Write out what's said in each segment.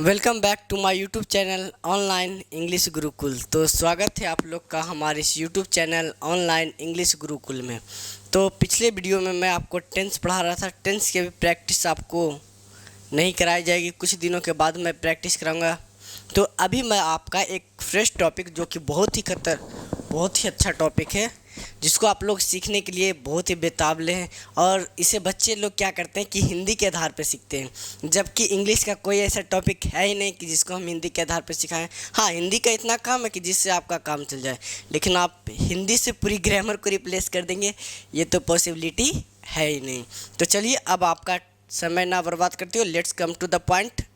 Welcome back to my YouTube channel online English Gurukul. तो स्वागत है आप लोग का हमारे इस YouTube channel online English Gurukul में। तो पिछले वीडियो में मैं आपको टेंस पढ़ा रहा था। टेंस की भी प्रैक्टिस आपको नहीं कराई जाएगी, कुछ दिनों के बाद मैं प्रैक्टिस कराऊंगा। तो अभी मैं आपका एक फ्रेश टॉपिक जो कि बहुत ही अच्छा टॉपिक है, जिसको आप लोग सीखने के लिए बहुत ही बेताबले हैं। और इसे बच्चे लोग क्या करते हैं कि हिंदी के आधार पर सीखते हैं, जबकि इंग्लिश का कोई ऐसा टॉपिक है ही नहीं कि जिसको हम हिंदी के आधार पर सिखाएं। हाँ, हिंदी का इतना काम है कि जिससे आपका काम चल जाए, लेकिन आप हिंदी से पूरी ग्रामर को रिप्लेस कर देंगे, ये तो पॉसिबिलिटी है ही नहीं। तो चलिए, अब आपका समय ना बर्बाद करते हो, let's come to the point.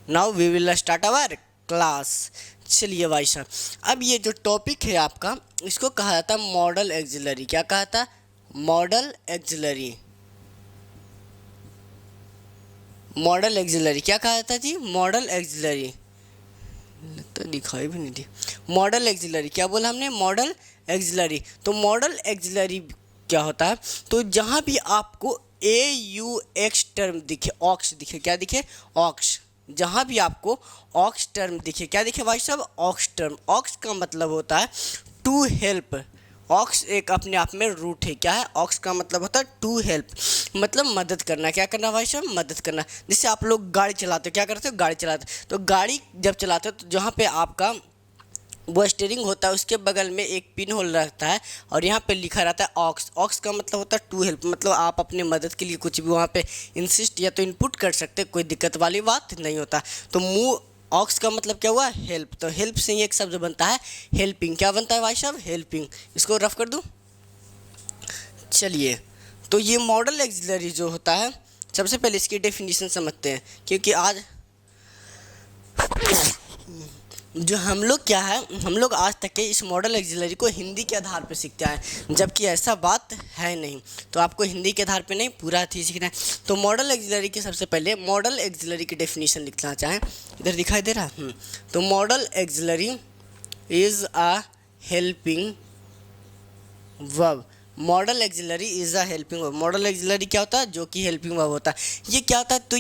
Now we will start our class. चलिए भाई साहब, अब ये जो टॉपिक है आपका, इसको कहा जाता है मॉडल एक्सिलरी। क्या कहा था? Model axillary. मॉडल एक्सिलरी क्या कहा जाता है जी? Model axillary. तो दिखाई भी नहीं दी। मॉडल एक्सिलरी क्या बोला हमने? Model axillary. तो मॉडल एक्सिलरी क्या होता है? तो जहाँ भी आपको AUX टर्म दिखे, ऑक्स दिखे, क्या दिखे? ऑक्स। जहाँ भी आपको ऑक्स टर्म दिखे, क्या दिखे भाई साहब? Aux term. ऑक्स का मतलब होता है टू हेल्प। ऑक्स एक अपने आप में रूट है। क्या है? ऑक्स का मतलब होता है टू हेल्प, मतलब मदद करना। क्या करना भाई साहब? मदद करना। जैसे आप लोग गाड़ी चलाते हो, क्या करते हो? गाड़ी चलाते हो। तो गाड़ी जब चलाते हो तो जहाँ पे आपका वो स्टीयरिंग होता है, उसके बगल में एक पिन होल रहता है और यहाँ पे लिखा रहता है ऑक्स। ऑक्स का मतलब होता है टू हेल्प, मतलब आप अपनी मदद के लिए कुछ भी वहाँ पे इंसिस्ट या तो इनपुट कर सकते, कोई दिक्कत वाली बात नहीं होता। तो मूव ऑक्स का मतलब क्या हुआ? हेल्प। तो हेल्प से ही एक शब्द बनता है हेल्पिंग। क्या बनता है भाई साहब? हेल्पिंग। इसको रफ कर दूँ? चलिए, तो ये मॉडल एक्सिलरी जो होता है, सबसे पहले इसकी डेफिनेशन समझते हैं, क्योंकि आज जो हम लोग क्या है, हम लोग आज तक के इस मॉडल एक्सिलरी को हिंदी के आधार पर सीखते हैं, जबकि ऐसा बात है नहीं। तो आपको हिंदी के आधार पर नहीं, पूरा थी सीखना है। तो मॉडल एक्सिलरी के सबसे पहले मॉडल एक्सिलरी की डेफिनेशन लिखना चाहें, इधर दिखाई दे रहा है। तो model axillary is a helping verb. Model axillary is a helping verb. Model axillary क्या होता है? जो कि हेल्पिंग वर्ब होता है। ये क्या होता है? तो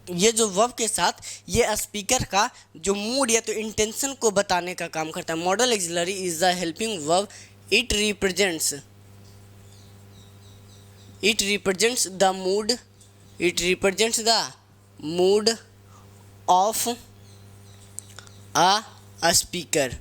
ये जो वर्ब के साथ ये स्पीकर का जो मूड या तो इंटेंशन को बताने का काम करता है। Model axillary is the helping verb. It represents the mood. It represents the mood of a speaker.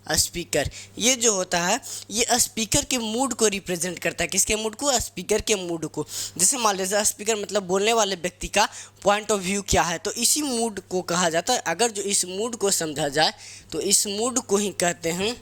Speaker ये जो होता है, ये स्पीकर के मूड को रिप्रेजेंट करता है। किसके मूड को? स्पीकर के मूड को। जैसे मान लीजिए स्पीकर मतलब बोलने वाले व्यक्ति का पॉइंट ऑफ व्यू क्या है, तो इसी मूड को कहा जाता है। अगर जो इस मूड को समझा जाए तो इस मूड को ही कहते हैं।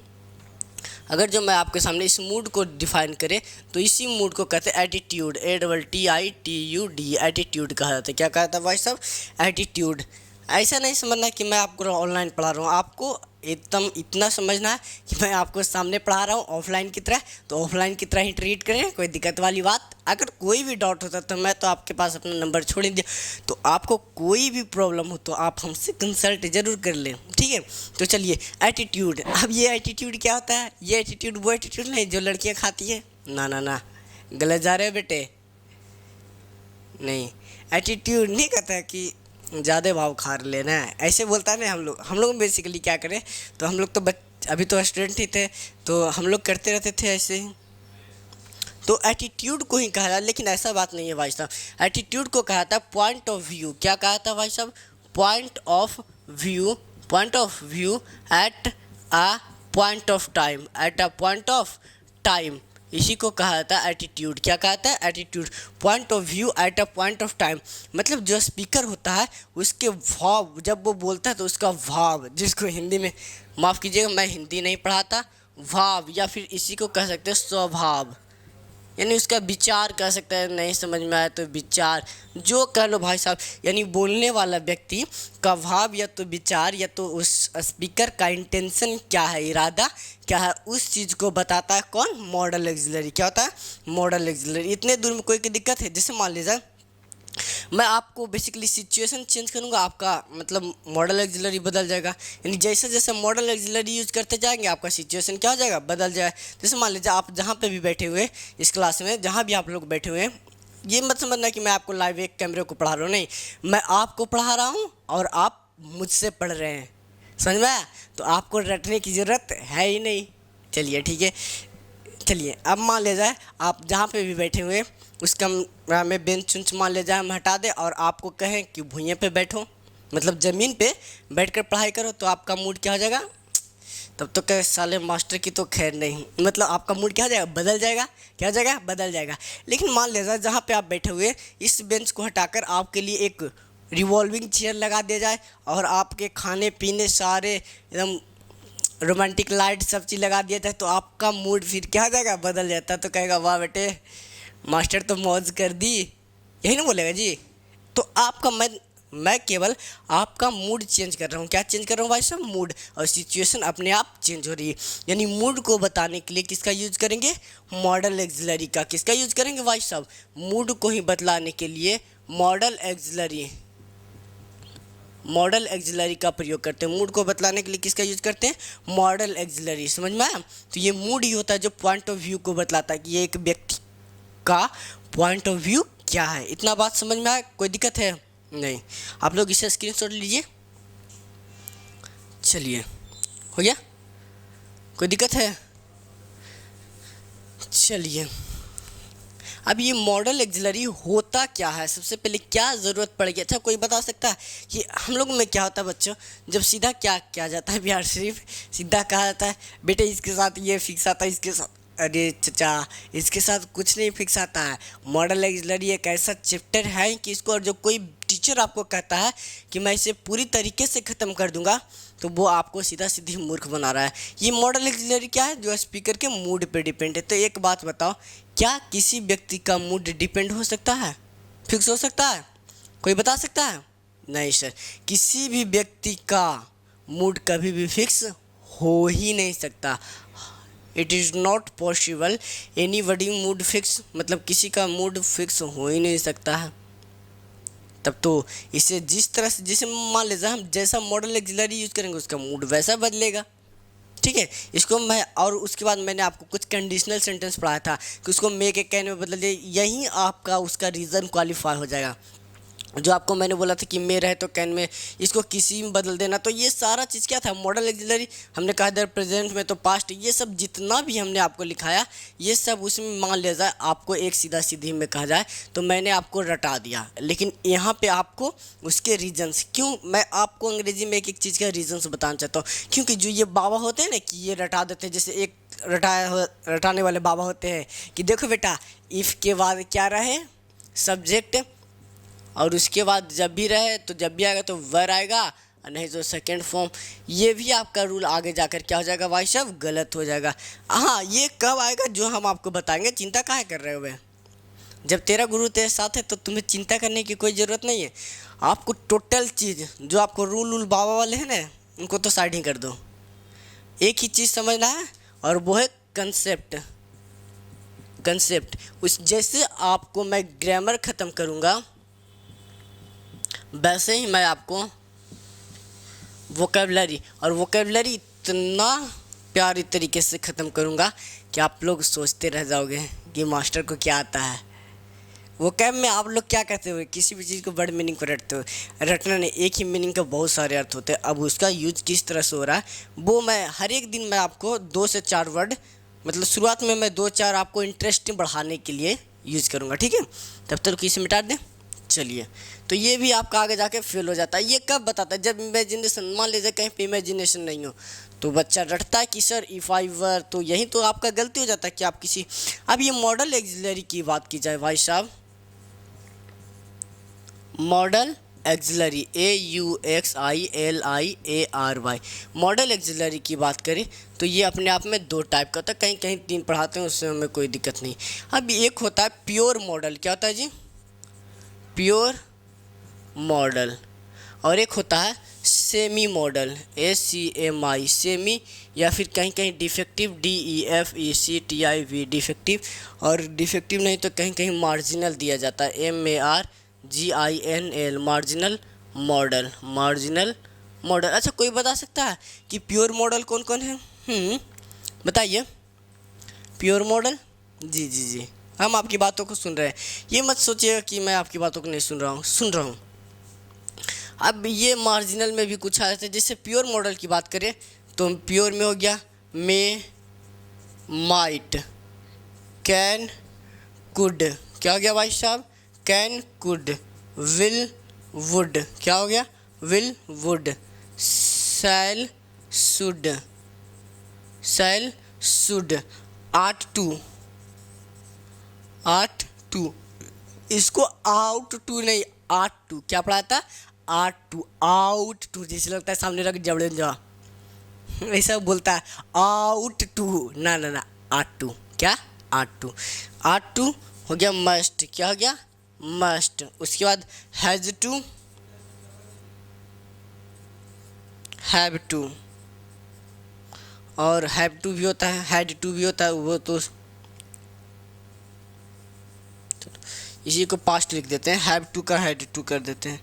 अगर जो मैं आपके सामने इस मूड को डिफाइन करें तो इसी मूड को कहते हैं एटीट्यूड। ATTITUD। एटीट्यूड कहा जाता है। क्या कहा था भाई साहब? एटीट्यूड। ऐसा नहीं समझना कि मैं आपको ऑनलाइन पढ़ा रहा हूँ, आपको एकदम इतना समझना है कि मैं आपको सामने पढ़ा रहा हूँ ऑफलाइन की तरह, तो ऑफलाइन की तरह ही ट्रीट करें, कोई दिक्कत वाली बात। अगर कोई भी डाउट होता तो मैं तो आपके पास अपना नंबर छोड़ ही दिया, तो आपको कोई भी प्रॉब्लम हो तो आप हमसे कंसल्ट ज़रूर कर लें, ठीक है। तो चलिए, एटीट्यूड। अब ये एटीट्यूड क्या होता है? ये एटीट्यूड वो एटीट्यूड नहीं जो लड़कियाँ खाती है, ना ना ना, गलत जा रहे हो बेटे। नहीं, एटीट्यूड नहीं कहता है कि ज़्यादा भाव खा लेना है, ऐसे बोलता है ना। हम लोग बेसिकली क्या करें, तो हम लोग तो अभी तो स्टूडेंट ही थे, तो हम लोग करते रहते थे ऐसे ही। तो एटीट्यूड को ही कहा जाता है, लेकिन ऐसा बात नहीं है भाई साहब। एटीट्यूड को कहा था पॉइंट ऑफ व्यू। क्या कहा था भाई साहब? Point of view. Point of view at a point of time. At a point of time, इसी को कहा जाता है एटीट्यूड। क्या कहता है? Attitude. Point of view at a point of time, मतलब जो स्पीकर होता है उसके भाव, जब वो बोलता है तो उसका भाव, जिसको हिंदी में, माफ़ कीजिएगा मैं हिंदी नहीं पढ़ाता, भाव, या फिर इसी को कह सकते हैं स्वभाव, यानी उसका विचार कह सकते हैं। नहीं समझ में आया तो विचार, जो कह लो भाई साहब, यानी बोलने वाला व्यक्ति का भाव या तो विचार या तो उस स्पीकर का इंटेंशन क्या है, इरादा क्या है, उस चीज़ को बताता है। कौन? Model axillary. क्या होता है? Model axillary. इतने दूर में कोई की दिक्कत है? जैसे मान लीजिए मैं आपको बेसिकली सिचुएशन चेंज करूंगा, आपका मतलब मॉडल एक्सिलरी बदल जाएगा। यानी जैसे जैसे मॉडल एक्सिलरी यूज़ करते जाएंगे आपका सिचुएशन क्या हो जाएगा? बदल जाए। जैसे मान लीजिए आप जहाँ पे भी बैठे हुए इस क्लास में, जहाँ भी आप लोग बैठे हुए हैं, ये मत समझना कि मैं आपको लाइव एक कैमरे को पढ़ा रहा हूँ, नहीं, मैं आपको पढ़ा रहा हूँ और आप मुझसे पढ़ रहे हैं, समझ में आया? तो आपको रटने की ज़रूरत है ही नहीं। चलिए ठीक है, चलिए अब मान ले जाए आप जहाँ पे भी बैठे हुए उस कमरा में बेंच उंच मान ले जाए हम हटा दें और आपको कहें कि भुइयाँ पे बैठो, मतलब ज़मीन पे बैठकर पढ़ाई करो, तो आपका मूड क्या हो जाएगा? तब तो कहे साले मास्टर की तो खैर नहीं, मतलब आपका मूड क्या हो जाएगा? बदल जाएगा। क्या हो जाएगा? बदल जाएगा। लेकिन मान लीजिए जहाँ पे आप बैठे हुए इस बेंच को हटाकर आपके लिए एक रिवॉल्विंग चेयर लगा दिया जाए और आपके खाने पीने सारे एकदम रोमांटिक लाइट सब चीज़ लगा दिया जाए, तो आपका मूड फिर क्या हो जाएगा? बदल जाता। तो कहेगा वाह बेटे मास्टर तो मौज कर दी, यही ना बोलेगा जी। तो आपका मैं केवल आपका मूड चेंज कर रहा हूँ। क्या चेंज कर रहा हूँ भाई साहब? मूड। और सिचुएशन अपने आप चेंज हो रही है। यानी मूड को बताने के लिए किसका यूज करेंगे? मॉडल एक्सिलरी का। किसका यूज करेंगे भाई साहब? मूड को ही बतलाने के लिए मॉडल एक्सिलरी, मॉडल एक्सिलरी का प्रयोग करते हैं। मूड को बतलाने के लिए किसका यूज करते हैं? Model axillary. समझ में आया? तो ये मूड ही होता है जो पॉइंट ऑफ व्यू को बतलाता है कि ये एक व्यक्ति का पॉइंट ऑफ व्यू क्या है। इतना बात समझ में आया? कोई दिक्कत है? नहीं। आप लोग इसे स्क्रीनशॉट लीजिए। चलिए हो गया? कोई दिक्कत है? चलिए अब ये मॉडल एक्सिलरी होता क्या है? सबसे पहले क्या ज़रूरत पड़ेगी? अच्छा कोई बता सकता है कि हम लोग में क्या होता है बच्चों? जब सीधा क्या किया जाता है बिहार शरीफ? सीधा कहा जाता है बेटे इसके साथ ये फिक्स आता है, इसके साथ अरे चचा इसके साथ कुछ नहीं फिक्स आता है। मॉडल एक्सिलरी एक ऐसा चैप्टर है कि इसको, और जब कोई टीचर आपको कहता है कि मैं इसे पूरी तरीके से ख़त्म कर दूंगा, तो वो आपको सीधा सीधी मूर्ख बना रहा है। ये मॉडल एक्सिलरी क्या है? जो स्पीकर के मूड पे डिपेंड है। तो एक बात बताओ, क्या किसी व्यक्ति का मूड डिपेंड हो सकता है? फिक्स हो सकता है? कोई बता सकता है? नहीं सर, किसी भी व्यक्ति का मूड कभी भी फिक्स हो ही नहीं सकता। It is not possible anybody mood fix, मतलब किसी का मूड फिक्स हो ही नहीं सकता है। तब तो इसे जिस तरह से, जैसे मान लीजिए हम जैसा मॉडल एक्सिलरी यूज़ करेंगे उसका मूड वैसा बदलेगा। ठीक है, इसको मैं, और उसके बाद मैंने आपको कुछ कंडीशनल सेंटेंस पढ़ाया था कि उसको मे के कहने में बदल दिए, यहीं आपका उसका रीज़न क्वालिफाई हो जाएगा। जो आपको मैंने बोला था कि मे रहे तो कैन में, इसको किसी में बदल देना। तो ये सारा चीज़ क्या था? Model axillary. हमने कहा इधर प्रेजेंट में तो पास्ट, ये सब जितना भी हमने आपको लिखाया ये सब उसमें मान लिया जाए आपको एक सीधा सीधी में कहा जाए तो मैंने आपको रटा दिया। लेकिन यहाँ पे आपको उसके रीजन्स, क्यों मैं आपको अंग्रेजी में एक एक चीज़ का रीजन्स बताना चाहता हूँ, क्योंकि जो ये बाबा होते हैं ना कि ये रटा देते हैं, जैसे एक रटाने वाले बाबा होते हैं कि देखो बेटा इफ़ के बाद क्या रहे? सब्जेक्ट, और उसके बाद जब भी रहे तो जब भी आएगा तो वर आएगा, और नहीं तो सेकेंड फॉर्म। ये भी आपका रूल आगे जाकर क्या हो जाएगा भाई साहब? गलत हो जाएगा। हाँ, ये कब आएगा जो हम आपको बताएंगे। चिंता काहे कर रहे हो बे? जब तेरा गुरु तेरे साथ है तो तुम्हें चिंता करने की कोई ज़रूरत नहीं है। आपको टोटल चीज़ जो आपको रूल बाबा वाले हैं ना उनको तो साइड ही कर दो। एक ही चीज़ समझना है और वो है कंसेप्ट। कंसेप्ट उस जैसे आपको मैं ग्रामर ख़त्म करूँगा वैसे ही मैं आपको वोकेबलरी, और वोकेबलरी इतना प्यारी तरीके से ख़त्म करूँगा कि आप लोग सोचते रह जाओगे कि मास्टर को क्या आता है। वोकैब में आप लोग क्या कहते हो? किसी भी चीज़ को बड़े मीनिंग पर रटते हो। रटना नहीं, एक ही मीनिंग का बहुत सारे अर्थ होते हैं। अब उसका यूज किस तरह से हो रहा है वो मैं हर एक दिन मैं आपको 2 से 4 वर्ड, मतलब शुरुआत में मैं 2-4 आपको इंटरेस्ट बढ़ाने के लिए यूज़ करूँगा। ठीक है, तब तक इसे मिटा दें। चलिए, तो ये भी आपका आगे जाके फेल हो जाता है। ये कब बताता है? जब इमेजिनेशन, मान लीजिए कहीं पे इमेजिनेशन नहीं हो तो बच्चा रटता है कि सर इफ़ आई वर, तो यही तो आपका गलती हो जाता है कि आप किसी। अब ये मॉडल एक्सिलरी की बात की जाए भाई साहब, model axillary AUXILIARY, model axillary की बात करें तो ये अपने आप में 2 टाइप का होता है। कहीं कहीं 3 पढ़ाते हैं, उससे हमें कोई दिक्कत नहीं। अब एक होता है प्योर मॉडल। क्या होता है जी? Pure model. और एक होता है सेमी मॉडल, SEMI, सेमी, या फिर कहीं कहीं डिफेक्टिव, DEFECTIV, डिफेक्टिव। और डिफेक्टिव नहीं तो कहीं कहीं मार्जिनल दिया जाता है, MARGINL, marginal model, marginal model. अच्छा कोई बता सकता है कि प्योर मॉडल कौन कौन है? बताइए। प्योर मॉडल, जी जी जी, हम आपकी बातों को सुन रहे हैं। ये मत सोचिएगा कि मैं आपकी बातों को नहीं सुन रहा हूँ, सुन रहा हूँ। अब ये मार्जिनल में भी कुछ आ जाता है। जैसे प्योर मॉडल की बात करें तो प्योर में हो गया मे, माइट, कैन, कुड। क्या हो गया भाई साहब? Can, could. Will, would. क्या हो गया? Will, would. Shall, should, shall, should. Ought to, ought to. इसको आउट टू नहीं, आट टू। क्या पढ़ा था? Ought to, out to. जैसे लगता है सामने रख जबड़े जा ऐसा बोलता है आउट टू, ना ना ना, आट टू। क्या? आट टू। आट टू हो गया मस्ट। क्या हो गया? मस्ट। उसके बाद हैज टू, हैव टू। और हैव टू भी होता है, हैड टू भी होता है, वो तो इसी को पास्ट लिख देते हैं। हैव टू का हैड टू कर देते हैं,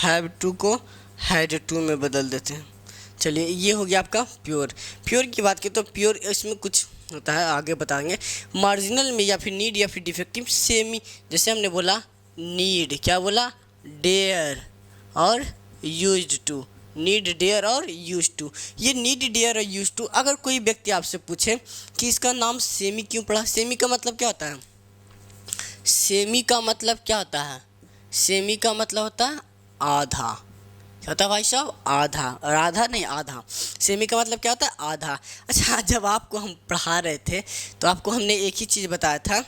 हैव टू को हैड टू में बदल देते हैं। चलिए, ये हो गया आपका प्योर। प्योर की बात करें तो प्योर इसमें कुछ होता है, आगे बताएंगे। मार्जिनल में या फिर नीड या फिर डिफेक्टिव सेमी, जैसे हमने बोला नीड, क्या बोला? डेयर और यूज्ड टू। नीड, डेयर और यूज टू। ये नीड, डेयर और यूज टू, अगर कोई व्यक्ति आपसे पूछे कि इसका नाम सेमी क्यों पड़ा, सेमी का मतलब क्या होता है? सेमी का मतलब क्या होता है? सेमी का मतलब होता है आधा। क्या होता है भाई साहब? आधा। और आधा नहीं, आधा। सेमी का मतलब क्या होता है? आधा। अच्छा, जब आपको हम पढ़ा रहे थे तो आपको हमने एक ही चीज़ बताया था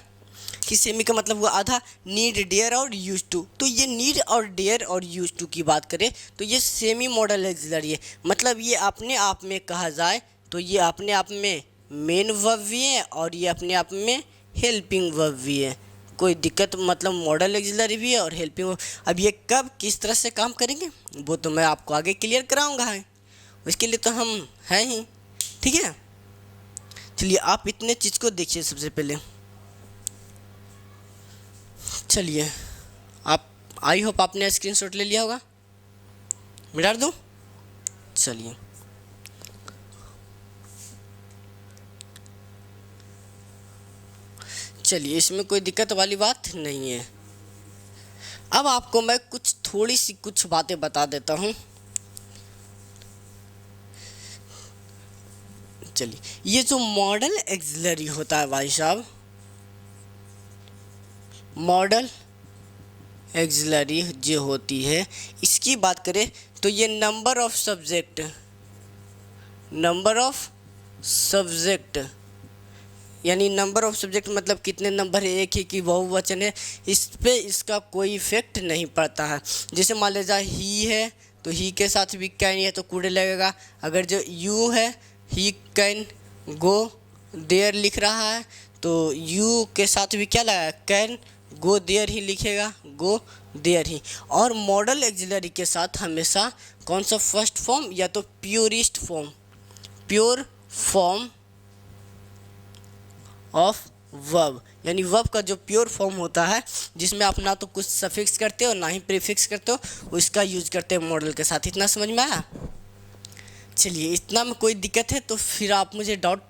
कि सेमी का मतलब हुआ आधा। नीड, डेयर और यूज टू। तो ये नीड और डेयर और यूज टू की बात करें तो ये सेमी मॉडल ऑक्सिलरी है। मतलब ये अपने आप में कहा जाए तो ये अपने आप में मेन वर्ब भी है और ये अपने आप में हेल्पिंग वर्ब भी है। कोई दिक्कत, मतलब मॉडल ऑक्सिलरी भी है और हेल्पिंग। अब ये कब किस तरह से काम करेंगे वो तो मैं आपको आगे क्लियर कराऊंगा है, उसके लिए तो हम हैं ही। ठीक है, चलिए आप इतने चीज़ को देखिए सबसे पहले। चलिए, आप, आई होप आपने स्क्रीनशॉट ले लिया होगा, मिटा दूँ? चलिए, चलिए इसमें कोई दिक्कत वाली बात नहीं है। अब आपको मैं कुछ थोड़ी सी कुछ बातें बता देता हूँ। चलिए, ये जो मॉडल ऑक्सिलरी होता है भाई साहब, मॉडल ऑक्सिलरी जो होती है, इसकी बात करें तो ये number of subject, number of subject, यानी नंबर ऑफ सब्जेक्ट मतलब कितने नंबर है, एक ही की बहुवचन है, इस पे इसका कोई इफेक्ट नहीं पड़ता है। जैसे मान लीजिए ही है तो ही के साथ भी कैन है तो कुड लगेगा। अगर जो यू है, ही कैन गो देयर लिख रहा है तो यू के साथ भी क्या लगा? कैन गो देयर ही लिखेगा, गो देयर ही। और मॉडल ऑक्सिलरी के साथ हमेशा कौन सा फर्स्ट फॉर्म या तो purest form, pure form of verb, यानी वर्ब का जो प्योर फॉर्म होता है जिसमें आप ना तो कुछ सफिक्स करते हो ना ही प्रीफिक्स करते हो, उसका यूज करते हैं मॉडल के साथ। इतना समझ में आया? चलिए, इतना में कोई दिक्कत है तो फिर आप मुझे डाउट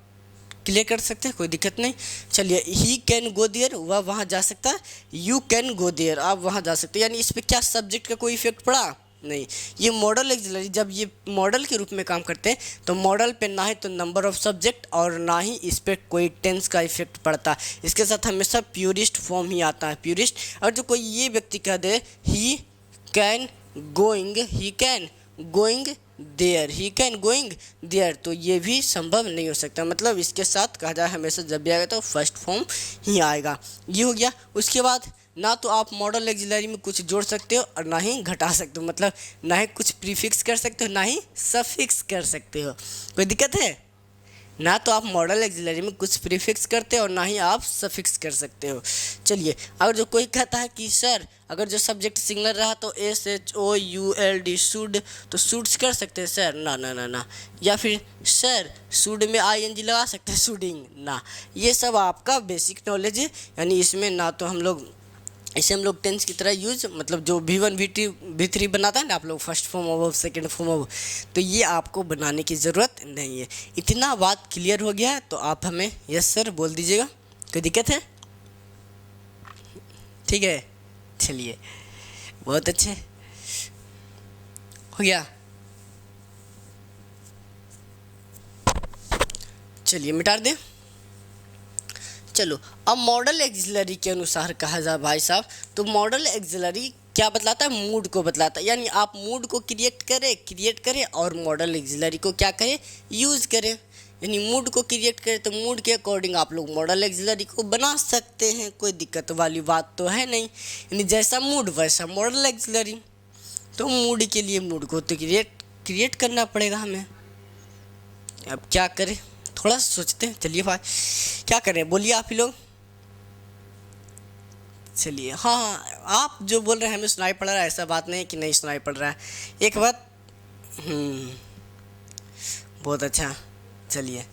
क्लियर कर सकते हैं, कोई दिक्कत नहीं। चलिए, ही कैन गो देयर, वह वहाँ जा सकता है। यू कैन गो देयर, आप वहाँ जा सकते हैं। यानी इस पर क्या सब्जेक्ट का कोई इफेक्ट पड़ा? नहीं। ये मॉडल ऑक्सिलरी जब ये मॉडल के रूप में काम करते हैं तो मॉडल पे ना ही तो नंबर ऑफ सब्जेक्ट और ना ही इस पर कोई टेंस का इफेक्ट पड़ता है। इसके साथ हमेशा प्योरिस्ट फॉर्म ही आता है, प्योरिस्ट। और जो कोई ये व्यक्ति कह दे he can going, he can going there, he can going there, तो ये भी संभव नहीं हो सकता। मतलब इसके साथ कहा जाए हमेशा जब भी आएगा तो फर्स्ट फॉर्म ही आएगा। ये हो गया। उसके बाद ना तो आप मॉडल ऑक्सिलरी में कुछ जोड़ सकते हो और ना ही घटा सकते हो, मतलब ना ही कुछ प्रीफिक्स कर सकते हो ना ही सफिक्स कर सकते हो। कोई दिक्कत है? ना तो आप मॉडल ऑक्सिलरी में कुछ प्रीफिक्स करते हो और ना ही आप सफिक्स कर सकते हो। चलिए, अगर जो कोई कहता है कि सर अगर जो सब्जेक्ट सिंगुलर रहा तो SHOULD शुड, तो शुड्स कर सकते हैं सर? ना ना ना ना। या फिर सर शुड में ING लगा सकते हैं, शुडिंग? ना। ये सब आपका बेसिक नॉलेज है, यानी इसमें ना तो हम लोग इसे हम लोग टेंस की तरह यूज, मतलब जो V1 V2 V3 बनाता है ना आप लोग, first form of second form of, तो ये आपको बनाने की ज़रूरत नहीं है। इतना बात क्लियर हो गया है तो आप हमें यस सर बोल दीजिएगा, कोई दिक्कत है? ठीक है, चलिए बहुत अच्छे, हो गया। चलिए मिटा दें। चलो, अब मॉडल एक्सिलरी के अनुसार कहा जाए भाई साहब, तो मॉडल एक्सिलरी क्या बतलाता है? मूड को बतलाता है। यानी आप मूड को क्रिएट करें और मॉडल एक्सिलरी को क्या करें? यूज़ करें। यानी मूड को क्रिएट करें तो मूड के अकॉर्डिंग आप लोग मॉडल एक्सिलरी को बना सकते हैं, कोई दिक्कत वाली बात तो है नहीं। यानी जैसा मूड वैसा मॉडल एक्सिलरी। तो मूड के लिए मूड को तो क्रिएट करना पड़ेगा हमें। अब क्या करें, थोड़ा सोचते हैं। चलिए भाई, क्या करें, बोलिए आप ही लोग। चलिए, हाँ, आप जो बोल रहे हैं हमें सुनाई पड़ रहा है, ऐसा बात नहीं है कि नहीं सुनाई पड़ रहा है। एक बात, बहुत अच्छा। चलिए,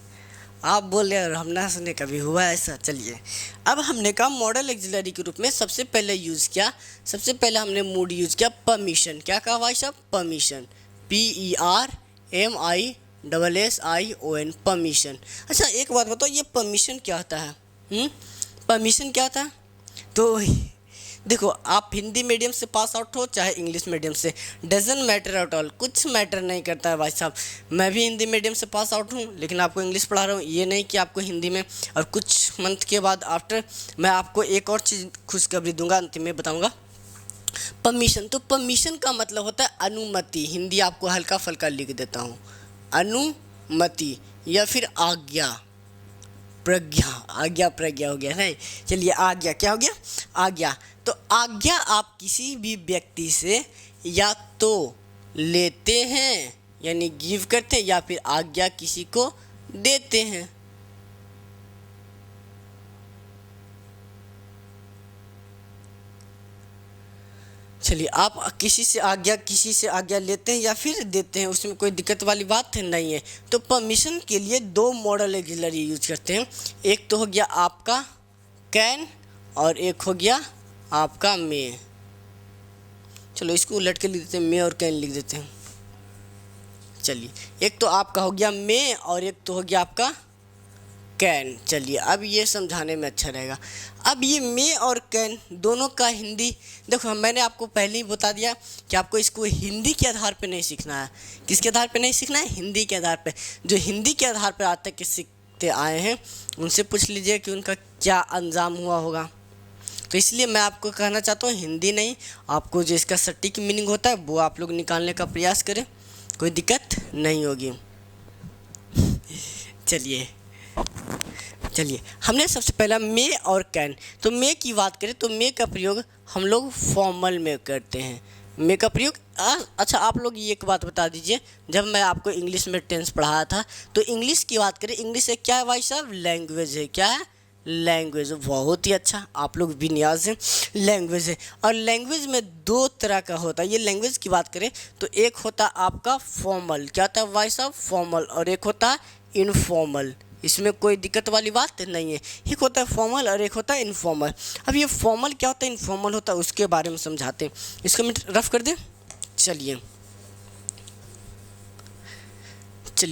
आप बोल रहे हैं और हम ना सुने, कभी हुआ ऐसा। चलिए, अब हमने कहा मॉडल एक्सिलरी के रूप में सबसे पहले यूज़ किया, सबसे पहले हमने मूड यूज़ किया परमिशन। क्या कहा भाई साहब? Permission, PERMISSION, permission. अच्छा एक बात बताओ, ये परमिशन क्या होता है? परमिशन क्या होता है? तो देखो, आप हिंदी मीडियम से पास आउट हो चाहे इंग्लिश मीडियम से, डजन मैटर एट ऑल, कुछ मैटर नहीं करता है भाई साहब। मैं भी हिंदी मीडियम से पास आउट हूँ, लेकिन आपको इंग्लिश पढ़ा रहा हूँ। ये नहीं कि आपको हिंदी में, और कुछ मंथ के बाद आफ्टर मैं आपको एक और चीज़ खुशखबरी दूंगा, अंतिम में बताऊंगा। परमिशन, तो परमिशन का मतलब होता है अनुमति। हिंदी आपको हल्का फुल्का लिख देता हूँ, अनुमति या फिर आज्ञा, प्रज्ञा हो गया है। चलिए, आज्ञा क्या हो गया? आज्ञा। तो आज्ञा आप किसी भी व्यक्ति से या तो लेते हैं, यानी गिव करते हैं, या फिर आज्ञा किसी को देते हैं। चलिए, आप किसी से आज्ञा लेते हैं या फिर देते हैं, उसमें कोई दिक्कत वाली बात नहीं है। तो परमिशन के लिए दो मॉडल एक्सिलरी यूज करते हैं। एक तो हो गया आपका कैन और एक हो गया आपका मे। चलो इसको उलट के लिख देते हैं, मे और कैन लिख देते हैं। चलिए, एक तो आपका हो गया मे और एक तो हो गया आपका कैन। चलिए, अब ये समझाने में अच्छा रहेगा। अब ये मे और कैन दोनों का हिंदी, देखो मैंने आपको पहले ही बता दिया कि आपको इसको हिंदी के आधार पे नहीं सीखना है। किसके आधार पे नहीं सीखना है? हिंदी के आधार पे। जो हिंदी के आधार पे आज तक के सीखते आए हैं उनसे पूछ लीजिए कि उनका क्या अंजाम हुआ होगा। तो इसलिए मैं आपको कहना चाहता हूँ, हिंदी नहीं, आपको जो इसका सटीक मीनिंग होता है वो आप लोग निकालने का प्रयास करें, कोई दिक्कत नहीं होगी। चलिए, हमने सबसे पहला मे और कैन। तो मे की बात करें तो मे का प्रयोग हम लोग फॉर्मल में करते हैं। मे का प्रयोग, अच्छा आप लोग ये एक बात बता दीजिए, जब मैं आपको इंग्लिश में टेंस पढ़ाया था तो इंग्लिश की बात करें, इंग्लिश एक क्या है भाई साहब? लैंग्वेज है। क्या है? लैंग्वेज। बहुत ही अच्छा, आप लोग भी नियाज हैं, लैंग्वेज है। और लैंग्वेज में दो तरह का होता है। ये लैंग्वेज की बात करें तो एक होता है आपका फॉर्मल। क्या होता है भाई साहब? फॉर्मल। और एक होता है इनफॉर्मल। इसमें कोई दिक्कत वाली बात नहीं है। एक होता है फॉर्मल और एक होता है इनफॉर्मल। अब ये फॉर्मल क्या होता है, इनफॉर्मल होता है, उसके बारे में समझाते हैं। इसको मैं रफ कर दें। चलिए,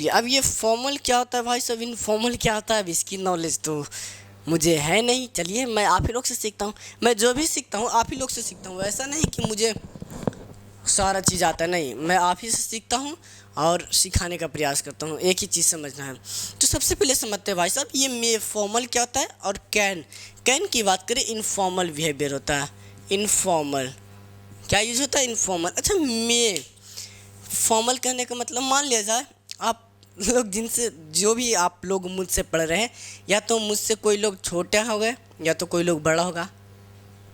अब ये फॉर्मल क्या होता है भाई साहब, इनफॉर्मल क्या होता है, अब इसकी नॉलेज तो मुझे है नहीं। चलिए, मैं आप ही लोग से सीखता हूँ। मैं जो भी सीखता हूँ आप ही लोग से सीखता हूँ। ऐसा नहीं कि मुझे सारा चीज़ आता है, नहीं, मैं आप ही से सीखता हूँ और सिखाने का प्रयास करता हूँ। एक ही चीज़ समझना है। तो सबसे पहले समझते हैं भाई साहब, ये मे फॉर्मल क्या होता है और कैन की बात करें, इनफॉर्मल बिहेवियर होता है। इनफॉर्मल क्या यूज होता है? इनफॉर्मल। अच्छा, मे फॉर्मल कहने का मतलब, मान लिया जाए आप लोग जिनसे, जो भी आप लोग मुझसे पढ़ रहे हैं, या तो मुझसे कोई लोग छोटे होंगे या तो कोई लोग बड़ा होगा,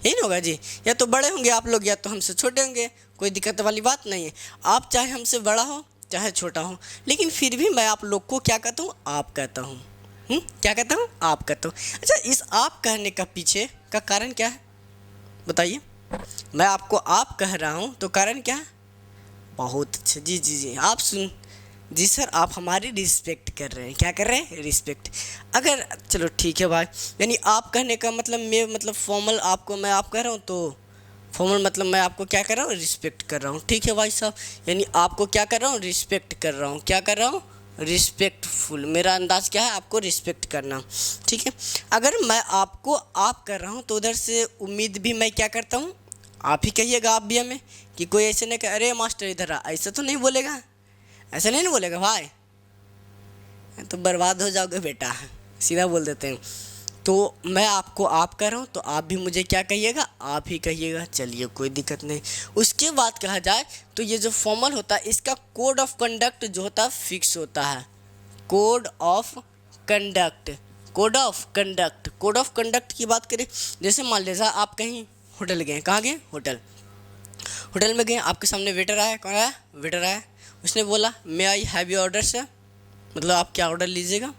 यही ना होगा जी। या तो बड़े होंगे आप लोग या तो हमसे छोटे होंगे, कोई दिक्कत वाली बात नहीं है। आप चाहे हमसे बड़ा हो चाहे छोटा हो, लेकिन फिर भी मैं आप लोग को क्या कहता हूँ? आप कहता हूँ। क्या कहता हूँ? आप कहता हूँ। अच्छा, इस आप कहने का पीछे का कारण क्या है बताइए? मैं आपको आप कह रहा हूँ तो कारण क्या है? बहुत अच्छा, जी जी जी, आप सुन, जी सर, आप हमारी रिस्पेक्ट कर रहे हैं। क्या कर रहे हैं? रिस्पेक्ट। अगर चलो ठीक है भाई, यानी आप कहने का मतलब, मैं मतलब फॉर्मल आपको मैं आप कह रहा हूँ तो फॉर्मल मतलब मैं आपको क्या कर रहा हूँ? रिस्पेक्ट कर रहा हूँ। ठीक है भाई साहब, यानी आपको क्या कर रहा हूँ? रिस्पेक्ट कर रहा हूँ। क्या कर रहा हूँ? रिस्पेक्टफुल, मेरा अंदाज क्या है, आपको रिस्पेक्ट करना, ठीक है। अगर मैं आपको आप कर रहा हूँ तो उधर से उम्मीद भी मैं क्या करता हूँ, आप ही कहिएगा आप भी हमें, कि कोई ऐसे नहीं कहे अरे मास्टर इधर आ, ऐसा तो नहीं बोलेगा, ऐसा नहीं बोलेगा भाई, तो बर्बाद हो जाओगे बेटा, सीधा बोल देते हैं। तो मैं आपको आप कर रहा हूँ तो आप भी मुझे क्या कहिएगा, आप ही कहिएगा, चलिए कोई दिक्कत नहीं। उसके बाद कहा जाए तो ये जो फॉर्मल होता है इसका कोड ऑफ कंडक्ट जो होता है फिक्स होता है, code of conduct, code of conduct, code of conduct की बात करें, जैसे मान लीजिए आप कहीं होटल गए, कहाँ गए, होटल, होटल में गए, आपके सामने वेटर आया, कौन आया, वेटर आया, उसने बोला may I have your order sir, मतलब आप क्या ऑर्डर लीजिएगा,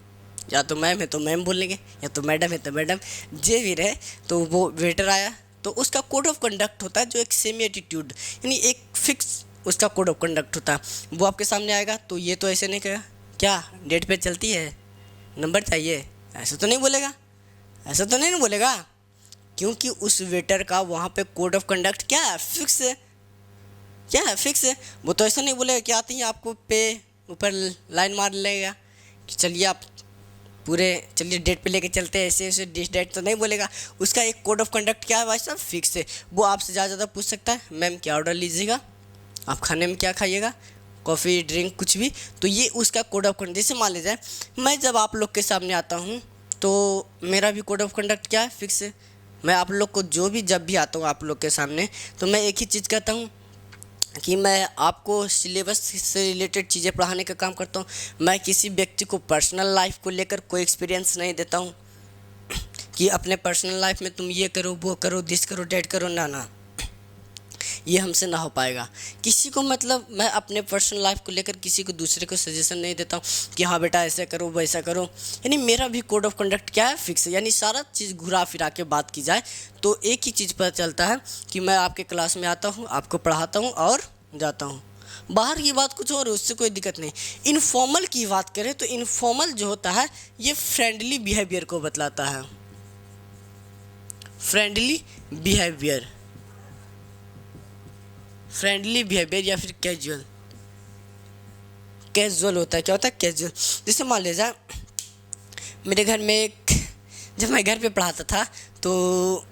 या तो मैम है तो मैम बोलेंगे, या तो मैडम है तो मैडम, जे भी रहे। तो वो वेटर आया तो उसका कोड ऑफ कंडक्ट होता है जो एक सेमी एटीट्यूड, यानी एक फिक्स उसका कोड ऑफ कंडक्ट होता है। वो आपके सामने आएगा तो ये तो ऐसे नहीं कहेगा क्या डेट पे चलती है, नंबर चाहिए, ऐसा तो नहीं बोलेगा, ऐसा तो नहीं बोलेगा, क्योंकि उस वेटर का वहाँ पे कोड ऑफ कंडक्ट क्या है, फिक्स है, क्या है, फिक्स है। वो तो ऐसा नहीं बोलेगा कि आते ही आपको पे ऊपर लाइन मार लेगा कि चलिए आप पूरे चलिए डेट पे लेके चलते हैं, ऐसे ऐसे डिस डेट तो नहीं बोलेगा। उसका एक कोड ऑफ कंडक्ट क्या है भाई साहब, फिक्स है। वो आपसे ज़्यादा पूछ सकता है मैम क्या ऑर्डर लीजिएगा, आप खाने में क्या खाइएगा, कॉफ़ी ड्रिंक कुछ भी, तो ये उसका कोड ऑफ कंडक्ट। जैसे मान लीजिए मैं जब आप लोग के सामने आता हूँ तो मेरा भी कोड ऑफ कंडक्ट क्या है, फिक्स है। मैं आप लोग को जो भी जब भी आता हूँ आप लोग के सामने तो मैं एक ही चीज़ कहता हूँ कि मैं आपको सिलेबस से रिलेटेड चीज़ें पढ़ाने का काम करता हूँ। मैं किसी व्यक्ति को पर्सनल लाइफ को लेकर कोई एक्सपीरियंस नहीं देता हूँ कि अपने पर्सनल लाइफ में तुम ये करो वो करो दिस करो डेट करो, ना ना, ये हमसे ना हो पाएगा। किसी को मतलब मैं अपने पर्सनल लाइफ को लेकर किसी को दूसरे को सजेशन नहीं देता हूँ कि हाँ बेटा ऐसा करो वैसा करो, यानी मेरा भी कोड ऑफ कंडक्ट क्या है, फिक्स है। यानी सारा चीज़ घुरा फिरा के बात की जाए तो एक ही चीज़ पता चलता है कि मैं आपके क्लास में आता हूँ, आपको पढ़ाता हूँ और जाता हूँ। बाहर की बात कुछ और है, उससे कोई दिक्कत नहीं। इनफॉर्मल की बात करें तो इनफॉर्मल जो होता है ये फ्रेंडली बिहेवियर को बतलाता है, फ्रेंडली बिहेवियर, फ्रेंडली बिहेवियर या फिर कैजुअल, कैजुअल होता है, क्या होता है कैजुअल। जैसे मान लीजिए मेरे घर में एक, जब मैं घर पे पढ़ाता था तो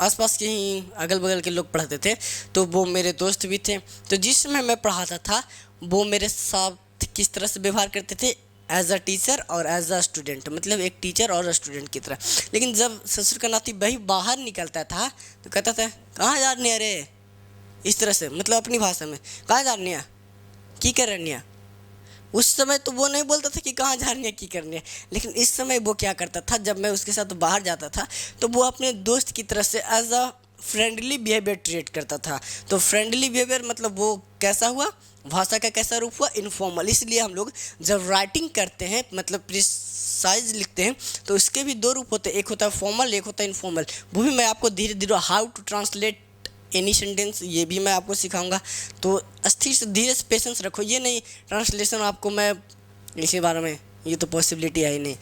आसपास के ही अगल बगल के लोग पढ़ाते थे, तो वो मेरे दोस्त भी थे। तो जिस समय मैं पढ़ाता था वो मेरे साथ किस तरह से व्यवहार करते थे, एज अ टीचर और एज अ स्टूडेंट, मतलब एक टीचर और स्टूडेंट की तरह। लेकिन जब ससुर का नाती भाई बाहर निकलता था तो कहता था कहाँ जा रही है रे, इस तरह से, मतलब अपनी भाषा में, कहाँ जा रही है, की कर रही है। उस समय तो वो नहीं बोलता था कि कहाँ जा रही है की करनी है, लेकिन इस समय वो क्या करता था, जब मैं उसके साथ बाहर जाता था तो वो अपने दोस्त की तरफ से as a friendly behaviour treat करता था। तो फ्रेंडली बिहेवियर मतलब वो कैसा हुआ, भाषा का कैसा रूप हुआ, इनफॉर्मल। इसलिए हम लोग जब राइटिंग करते हैं मतलब प्रिसाइज लिखते हैं तो उसके भी दो रूप होते हैं, एक होता है फॉर्मल, एक होता है इनफॉर्मल। वो भी मैं आपको धीरे धीरे how to translate any sentence ये भी मैं आपको सिखाऊंगा। तो स्थिर से धीरे से पेशेंस रखो, ये नहीं ट्रांसलेशन आपको मैं इसी बारे में, ये तो पॉसिबिलिटी है ही नहीं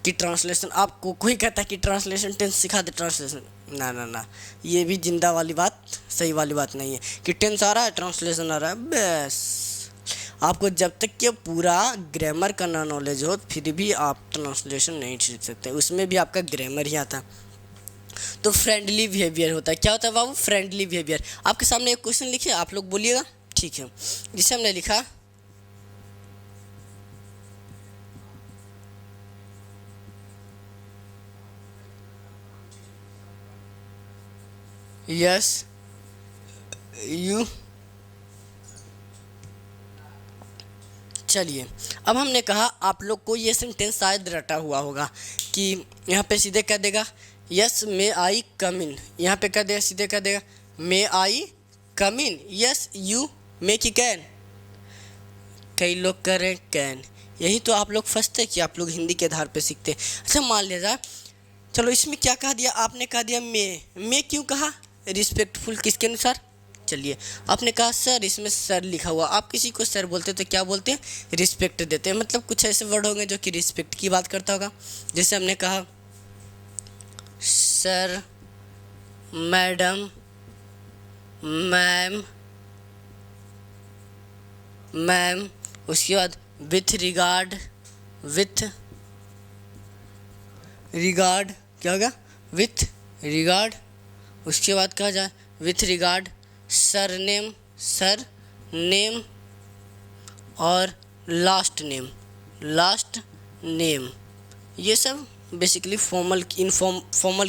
कि ट्रांसलेशन आपको कोई कहता है कि ट्रांसलेशन टेंस सिखा दे, ट्रांसलेशन ना ना ना, ये भी जिंदा वाली बात, सही वाली बात नहीं है कि टेंस आ रहा है ट्रांसलेशन आ रहा है। बस आपको जब तक कि पूरा ग्रामर का ना नॉलेज हो फिर भी आप ट्रांसलेशन नहीं सीख सकते, उसमें भी आपका ग्रामर ही आता है। तो फ्रेंडली बिहेवियर होता है, क्या होता है बाबू, फ्रेंडली बिहेवियर। आपके सामने एक क्वेश्चन लिखिए, आप लोग बोलिएगा, ठीक है। जिसे हमने लिखा यस यू, चलिए अब हमने कहा आप लोग को ये सेंटेंस शायद रटा हुआ होगा कि यहाँ पे सीधे कह देगा यस मे आई कम इन, यहाँ पे कह देगा सीधे कह देगा मे आई कम इन, यस यू मे की कैन, कई लोग कह रहे हैं कैन। यही तो आप लोग फंसते कि आप लोग हिंदी के आधार पे सीखते। अच्छा मान लीजिए चलो इसमें क्या कह दिया आपने, कह दिया मे क्यों कहा, रिस्पेक्टफुल किसके अनुसार, चलिए आपने कहा सर, इसमें सर लिखा हुआ, आप किसी को सर बोलते तो क्या बोलते हैं, रिस्पेक्ट देते हैं। मतलब कुछ ऐसे वर्ड होंगे जो कि रिस्पेक्ट की बात करता होगा। जैसे हमने कहा सर, मैडम, मैम, उसके बाद विथ रिगार्ड, विथ रिगार्ड क्या होगा, विथ रिगार्ड। उसके बाद कहा जाए with regard surname, sir name और लास्ट नेम, लास्ट नेम। ये सब बेसिकली फॉर्मल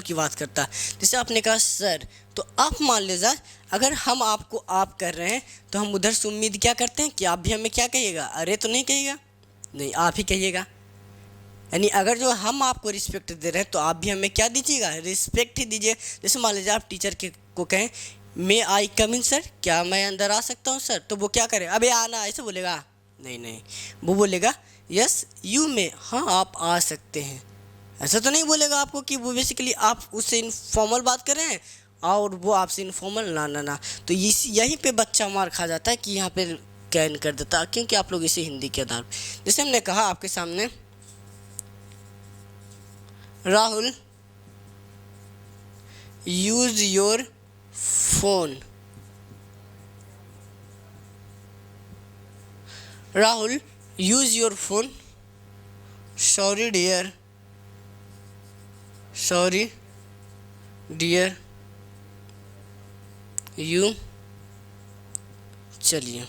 की बात करता है। जैसे आपने कहा सर, तो आप मान लीजिए अगर हम आपको आप कर रहे हैं तो हम उधर से उम्मीद क्या करते हैं कि आप भी हमें क्या कहिएगा, अरे तो नहीं कहिएगा, नहीं आप ही कहिएगा। यानी अगर जो हम आपको रिस्पेक्ट दे रहे हैं तो आप भी हमें क्या दीजिएगा, रिस्पेक्ट ही दीजिए। जैसे मान लीजिए आप टीचर के को कहें मे आई कम इन सर, क्या मैं अंदर आ सकता हूँ सर, तो वो क्या करे, अबे आना, ऐसे बोलेगा, नहीं नहीं, वो बोलेगा यस यू मे, हाँ आप आ सकते हैं। ऐसा तो नहीं बोलेगा आपको कि वो बेसिकली आप उससे इनफॉर्मल बात कर रहे हैं और वो आपसे इनफॉर्मल, ना ना ना। तो यहीं पे बच्चा मार खा जाता है कि यहाँ पे कैन कर देता, क्योंकि आप लोग इसे हिंदी के आधार पर, जैसे हमने कहा आपके सामने Rahul use your phone, Rahul use your phone, sorry dear, sorry dear you. चलिए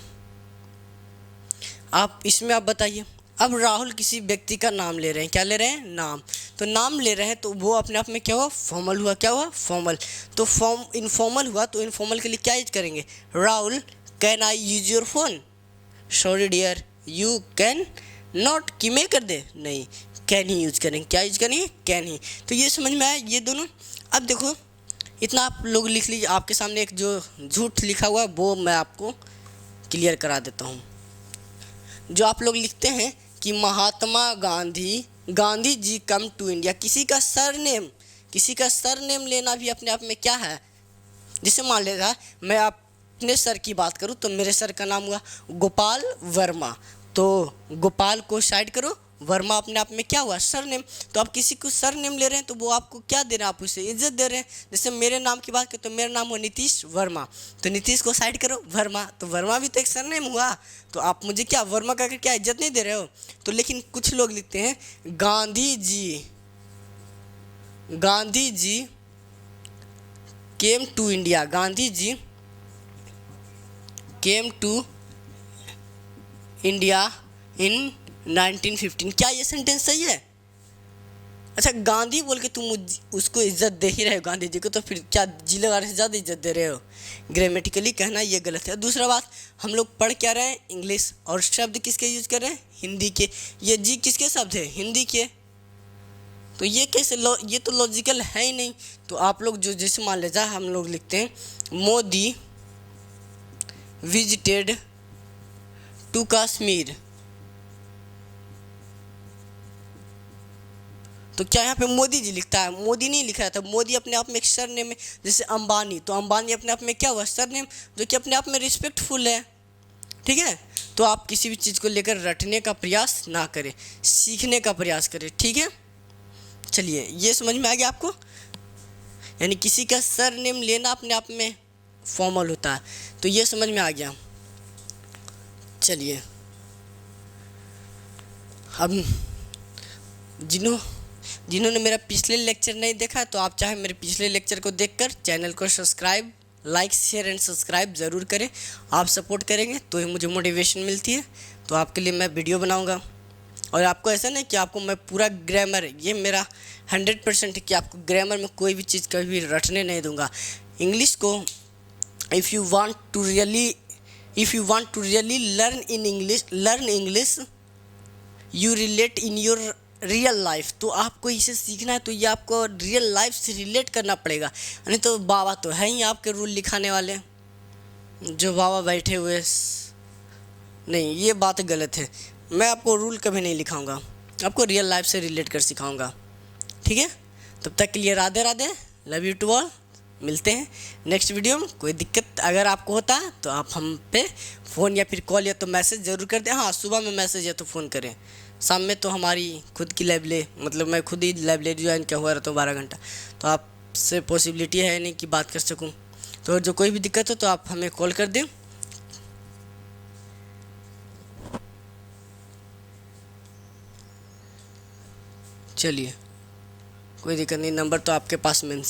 आप इसमें आप बताइए, अब राहुल किसी व्यक्ति का नाम ले रहे हैं, क्या ले रहे हैं, नाम। तो नाम ले रहे हैं तो वो अपने आप में क्या हुआ, फॉर्मल हुआ, क्या हुआ, फॉर्मल। तो इनफॉर्मल हुआ, तो इनफॉर्मल के लिए क्या यूज करेंगे, Rahul can I use your phone, sorry dear you can not, कि मैं कर दे, नहीं कैन ही यूज करेंगे, क्या यूज करेंगे, कैन ही। तो ये समझ में आया ये दोनों। अब देखो इतना आप लोग लिख लीजिए, आपके सामने एक जो झूठ लिखा हुआ है वो मैं आपको क्लियर करा देता हूँ। जो आप लोग लिखते हैं कि Mahatma Gandhi, Gandhi ji come to India, किसी का सरनेम लेना भी अपने आप में क्या है। जैसे मान लेगा मैं अपने सर की बात करूं तो मेरे सर का नाम हुआ गोपाल वर्मा, तो गोपाल को साइड करो, वर्मा अपने आप में क्या हुआ, सरनेम। तो आप किसी को सरनेम ले रहे हैं तो वो आपको क्या दे रहे हैं, आप उसे इज्जत दे रहे हैं। जैसे मेरे नाम की बात करें तो मेरा नाम हुआ नीतीश वर्मा, तो नीतीश को साइड करो, वर्मा, तो वर्मा भी तो एक सरनेम हुआ, तो आप मुझे क्या वर्मा करके क्या इज्जत नहीं दे रहे हो। तो लेकिन कुछ लोग लिखते हैं Gandhi ji, Gandhi ji came to India, Gandhi ji came to India in 1915, क्या ये सेंटेंस सही है। अच्छा गांधी बोल के तुम उसको इज्जत दे ही रहे हो गांधी जी को, तो फिर क्या जिले वाले से ज़्यादा इज्जत दे रहे हो। ग्रामेटिकली कहना ये गलत है। दूसरा बात, हम लोग पढ़ क्या रहे हैं, इंग्लिश, और शब्द किसके यूज कर रहे हैं, हिंदी के। ये जी किसके शब्द है, हिंदी के, तो ये कैसे ये तो लॉजिकल है ही नहीं। तो आप लोग जो जैसे मान लीजिए हम लोग लिखते हैं मोदी विजिटेड टू कश्मीर, तो क्या यहाँ पे मोदी जी लिखता है, मोदी नहीं लिखा था, मोदी अपने आप में एक सरनेम है। जैसे अंबानी, तो अंबानी अपने आप में क्या हुआ, सरनेम, जो कि अपने आप में रिस्पेक्टफुल है, ठीक है। तो आप किसी भी चीज़ को लेकर रटने का प्रयास ना करें, सीखने का प्रयास करें, ठीक है। चलिए ये समझ में आ गया आपको, यानी किसी का सरनेम लेना अपने आप में फॉर्मल होता है, तो ये समझ में आ गया। चलिए अब जिन्होंने मेरा पिछले लेक्चर नहीं देखा तो आप चाहे मेरे पिछले लेक्चर को देखकर चैनल को subscribe, like, share and subscribe ज़रूर करें। आप सपोर्ट करेंगे तो ही मुझे मोटिवेशन मिलती है, तो आपके लिए मैं वीडियो बनाऊंगा। और आपको ऐसा नहीं कि आपको मैं पूरा ग्रामर, ये मेरा 100% है कि आपको ग्रामर में कोई भी चीज़ कभी रटने नहीं दूंगा। इंग्लिश को if you want to really learn English you relate in your real life, तो आपको इसे सीखना है तो ये आपको रियल लाइफ से रिलेट करना पड़ेगा। नहीं तो बाबा तो है ही आपके रूल लिखाने वाले, जो बाबा बैठे हुए, नहीं ये बात गलत है। मैं आपको रूल कभी नहीं लिखाऊंगा, आपको रियल लाइफ से रिलेट कर सिखाऊंगा, ठीक है। तब तक के लिए Radhe Radhe, love you to all. मिलते हैं नेक्स्ट वीडियो में। कोई दिक्कत अगर आपको होता है तो आप हम पे फ़ोन या फिर कॉल या तो मैसेज ज़रूर कर दें। हाँ सुबह में मैसेज या तो फ़ोन करें, शाम में तो हमारी खुद की मतलब मैं खुद ही लाइब्रेरी ज्वाइन किया हुआ रहता हूँ 12 घंटा, तो आपसे पॉसिबिलिटी है नहीं कि बात कर सकूँ। तो जो कोई भी दिक्कत हो तो आप हमें कॉल कर दें। चलिए, कोई दिक्कत नहीं, नंबर तो आपके पास मेंशन